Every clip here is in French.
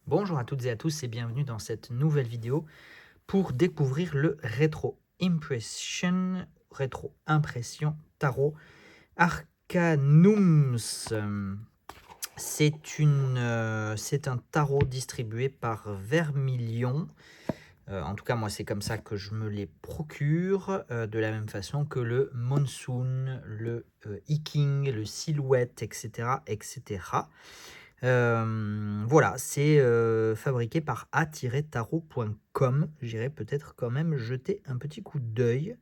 Bonjour à toutes et à tous et bienvenue dans cette nouvelle vidéo pour découvrir le Rétro Impression Tarot Arcanums. C'est un tarot distribué par Vermilion. En tout cas, moi, c'est comme ça que je me les procure, de la même façon que le Monsoon, le Iking, le Silhouette, etc. etc. Voilà, c'est fabriqué par a-tarot.com. J'irai peut-être quand même jeter un petit coup d'œil.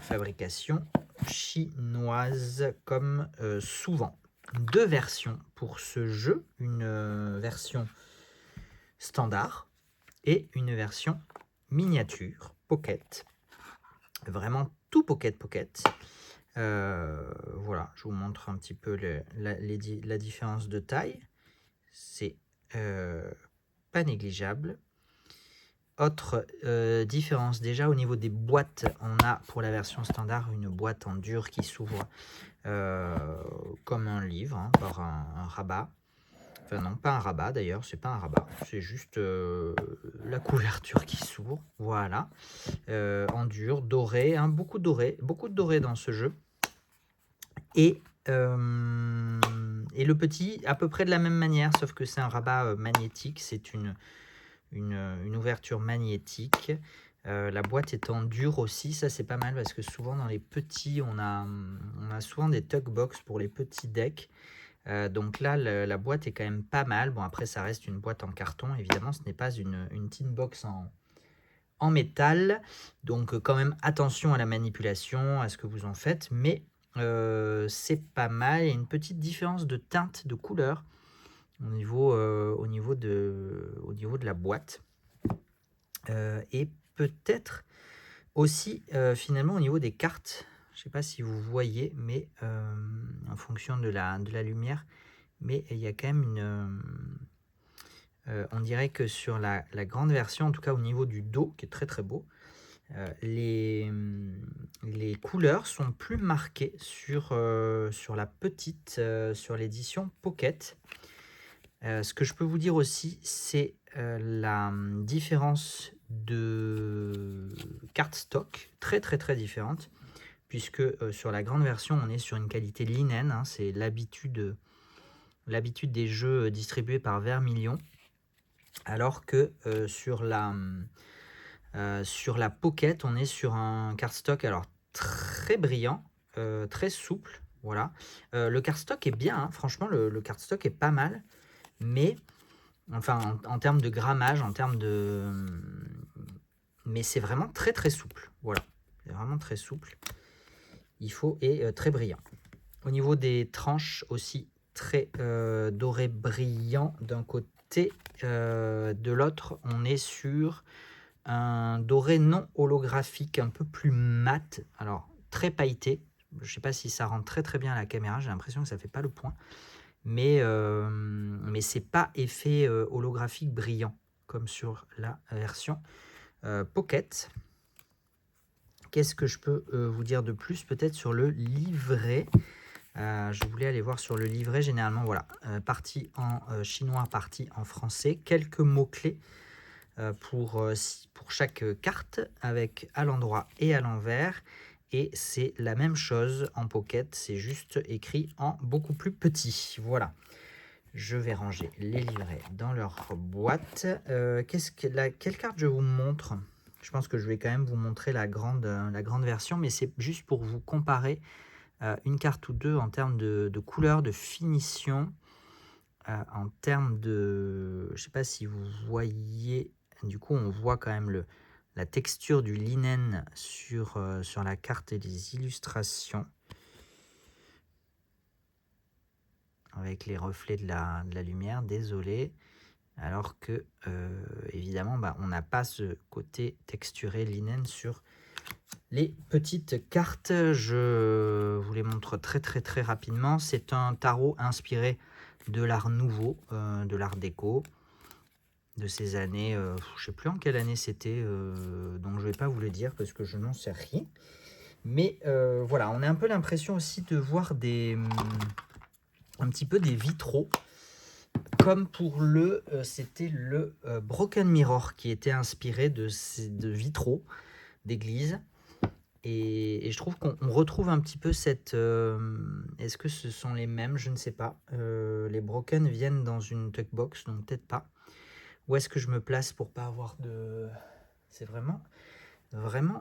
Fabrication chinoise comme souvent. Deux versions pour ce jeu, une version standard et une version miniature, pocket. Vraiment tout pocket. Voilà, je vous montre un petit peu la différence de taille. C'est pas négligeable. Autre différence, déjà au niveau des boîtes, on a pour la version standard une boîte en dur qui s'ouvre comme un livre, hein, par un rabat. Enfin non, pas un rabat d'ailleurs, c'est pas un rabat, c'est juste la couverture qui s'ouvre, voilà. En dur, doré, hein, beaucoup de doré dans ce jeu. Et le petit, à peu près de la même manière, sauf que c'est un rabat magnétique, c'est une ouverture magnétique. La boîte est en dur aussi, ça c'est pas mal parce que souvent dans les petits, on a souvent des tuck box pour les petits decks. Donc là, la boîte est quand même pas mal. Bon, après, ça reste une boîte en carton, évidemment, ce n'est pas une tin box en métal. Donc quand même attention à la manipulation, à ce que vous en faites, mais c'est pas mal. Il y a une petite différence de teinte, de couleur au niveau de la boîte. Et peut-être aussi finalement au niveau des cartes. Je ne sais pas si vous voyez, mais en fonction de la lumière, mais il y a quand même on dirait que sur la grande version, en tout cas au niveau du dos, qui est très très beau, les couleurs sont plus marquées sur la petite, sur l'édition Pocket. Ce que je peux vous dire aussi, c'est la différence de cardstock, très différente, puisque sur la grande version, on est sur une qualité linen, hein, c'est l'habitude des jeux distribués par Vermilion, alors que sur la Pocket, on est sur un cardstock alors très brillant, très souple, voilà. Le cardstock est bien, hein, franchement, le cardstock est pas mal, mais enfin en termes de grammage, mais c'est vraiment très souple, voilà. C'est vraiment très souple. Il faut et très brillant. Au niveau des tranches aussi, très doré brillant d'un côté, de l'autre, on est sur un doré non holographique, un peu plus mat, alors très pailleté. Je ne sais pas si ça rend très bien à la caméra, j'ai l'impression que ça ne fait pas le point. Mais c'est pas effet holographique brillant, comme sur la version Pocket. Qu'est-ce que je peux vous dire de plus peut-être sur le livret? Je voulais aller voir sur le livret, généralement, voilà, partie en chinois, partie en français. Quelques mots-clés pour chaque carte, avec à l'endroit et à l'envers. Et c'est la même chose en Pocket, c'est juste écrit en beaucoup plus petit. Voilà. Je vais ranger les livrets dans leur boîte. Quelle carte je vous montre? Je pense que je vais quand même vous montrer la grande version, mais c'est juste pour vous comparer une carte ou deux en termes de couleur, de finition, en termes de... Je ne sais pas si vous voyez, du coup on voit quand même la texture du linen sur la carte et les illustrations, avec les reflets de la lumière, désolé. Alors que, évidemment, on n'a pas ce côté texturé linen sur les petites cartes. Je vous les montre très rapidement. C'est un tarot inspiré de l'art nouveau, de l'art déco, de ces années, je ne sais plus en quelle année c'était, donc je ne vais pas vous le dire parce que je n'en sais rien. Mais voilà, on a un peu l'impression aussi de voir un petit peu des vitraux comme pour le, c'était le Broken Mirror qui était inspiré de vitraux d'église. Et je trouve qu'on retrouve un petit peu cette... est-ce que ce sont les mêmes? Je ne sais pas. Les Broken viennent dans une tuck box, donc peut-être pas. Où est-ce que je me place pour pas avoir de... C'est vraiment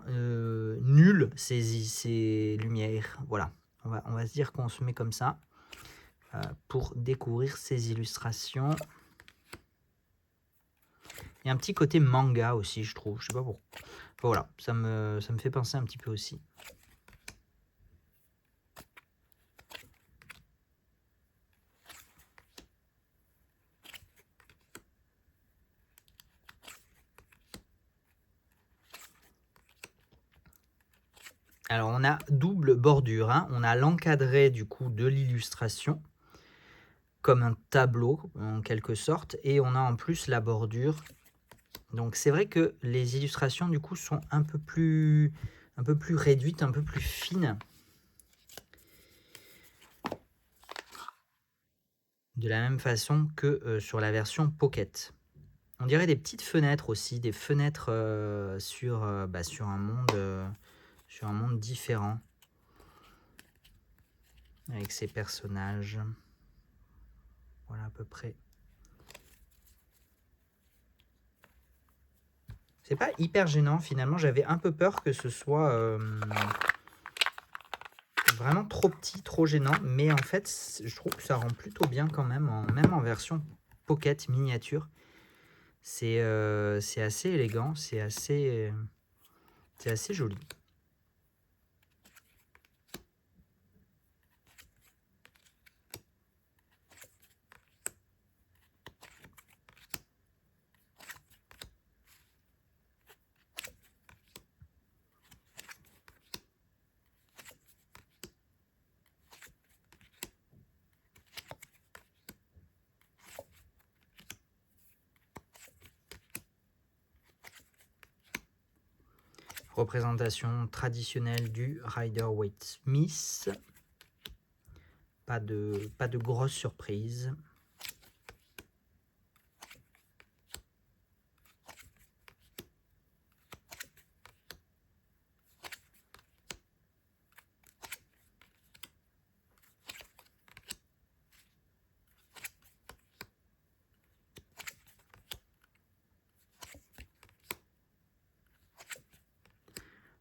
nul ces lumières. Voilà. On va se dire qu'on se met comme ça pour découvrir ces illustrations. Il y a un petit côté manga aussi, je trouve. Je sais pas pourquoi. Voilà, ça me fait penser un petit peu aussi. Alors, on a double bordure. Hein. On a l'encadré du coup de l'illustration, comme un tableau en quelque sorte. Et on a en plus la bordure. Donc, c'est vrai que les illustrations du coup sont un peu plus réduites, un peu plus fines. De la même façon que sur la version Pocket. On dirait des petites fenêtres aussi, des fenêtres sur un monde différent. Avec ces personnages. Voilà à peu près. C'est pas hyper gênant finalement, j'avais un peu peur que ce soit vraiment trop petit, trop gênant, mais en fait je trouve que ça rend plutôt bien quand même, même en version Pocket miniature. C'est assez élégant, c'est assez joli. Représentation traditionnelle du Rider-Waite Smith. Pas de grosse surprise.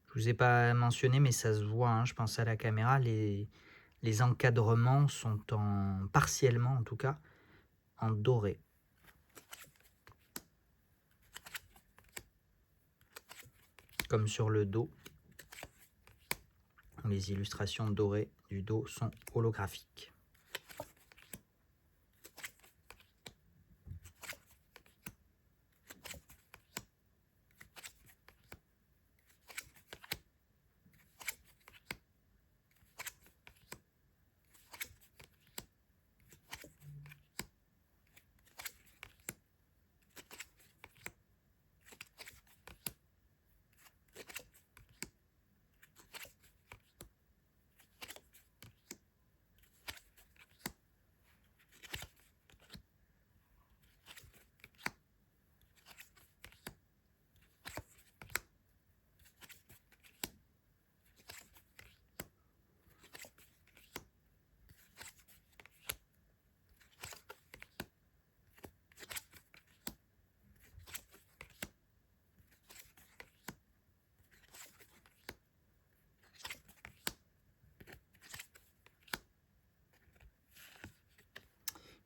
Je vous ai pas mentionné, mais ça se voit, hein, je pense à la caméra, les encadrements sont partiellement en tout cas, en doré. Comme sur le dos, les illustrations dorées du dos sont holographiques.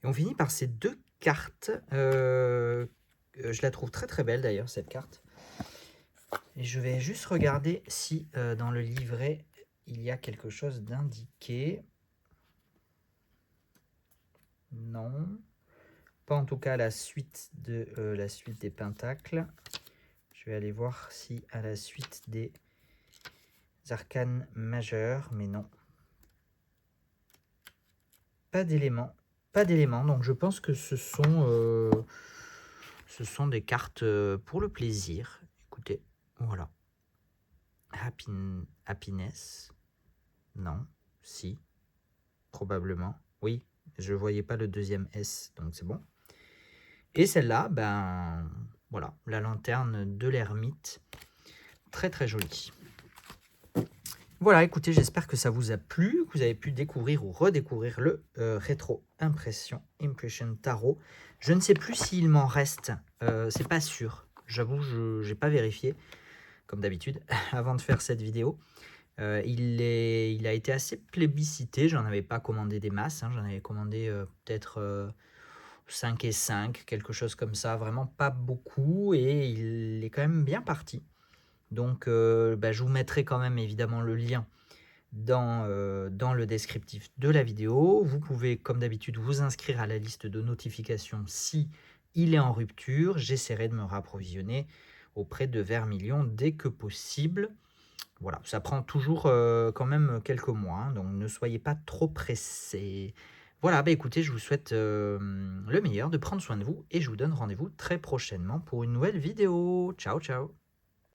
Et on finit par ces deux cartes. Je la trouve très très belle d'ailleurs cette carte. Et je vais juste regarder si dans le livret il y a quelque chose d'indiqué. Non. Pas en tout cas la suite des pentacles. Je vais aller voir si à la suite des arcanes majeures, mais non. Pas d'éléments. Pas d'éléments, donc je pense que ce sont des cartes pour le plaisir. Écoutez, voilà. Happiness. Non. Si. Probablement. Oui. Je voyais pas le deuxième S, donc c'est bon. Et celle-là, ben voilà, la lanterne de l'ermite. Très très jolie. Voilà, écoutez, j'espère que ça vous a plu, que vous avez pu découvrir ou redécouvrir le rétro impression tarot. Je ne sais plus s'il m'en reste, c'est pas sûr. J'avoue, je n'ai pas vérifié, comme d'habitude, avant de faire cette vidéo. Il a été assez plébiscité, j'en avais pas commandé des masses, hein, j'en avais commandé peut-être 5 et 5, quelque chose comme ça, vraiment pas beaucoup, et il est quand même bien parti. Donc bah, je vous mettrai quand même évidemment le lien dans le descriptif de la vidéo. Vous pouvez comme d'habitude vous inscrire à la liste de notifications si il est en rupture. J'essaierai de me rapprovisionner auprès de Vermilion dès que possible. Voilà, ça prend toujours quand même quelques mois, hein, donc ne soyez pas trop pressés. Voilà, bah écoutez, je vous souhaite le meilleur, de prendre soin de vous, et je vous donne rendez-vous très prochainement pour une nouvelle vidéo. Ciao, ciao!